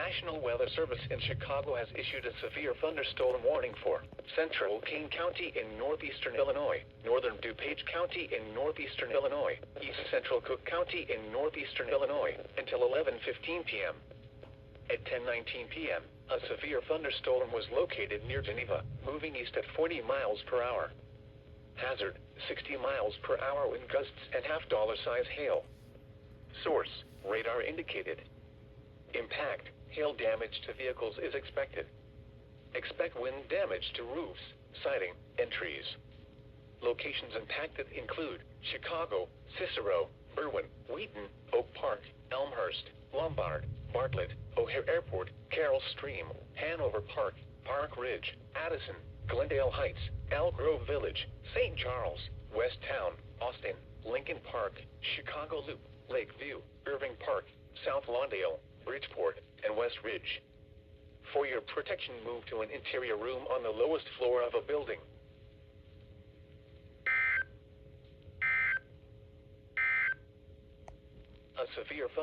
National Weather Service in Chicago has issued a severe thunderstorm warning for central Kane County in northeastern Illinois, northern DuPage County in northeastern Illinois, east central Cook County in northeastern Illinois, until 11:15 p.m. At 10:19 p.m., a severe thunderstorm was located near Geneva, moving east at 40 miles per hour. Hazard, 60 miles per hour wind gusts and half-dollar-size hail. Source, radar indicated. Impact, hail damage to vehicles is expected. Expect wind damage to roofs, siding, and trees. Locations impacted include Chicago, Cicero, Berwyn, Wheaton, Oak Park, Elmhurst, Lombard, Bartlett, O'Hare Airport, Carroll Stream, Hanover Park, Park Ridge, Addison, Glendale Heights, Elk Grove Village, St. Charles, West Town, Austin, Lincoln Park, Chicago Loop, Lakeview, Irving Park, South Lawndale, Bridgeport, and West Ridge. For your protection, move to an interior room on the lowest floor of a building. A severe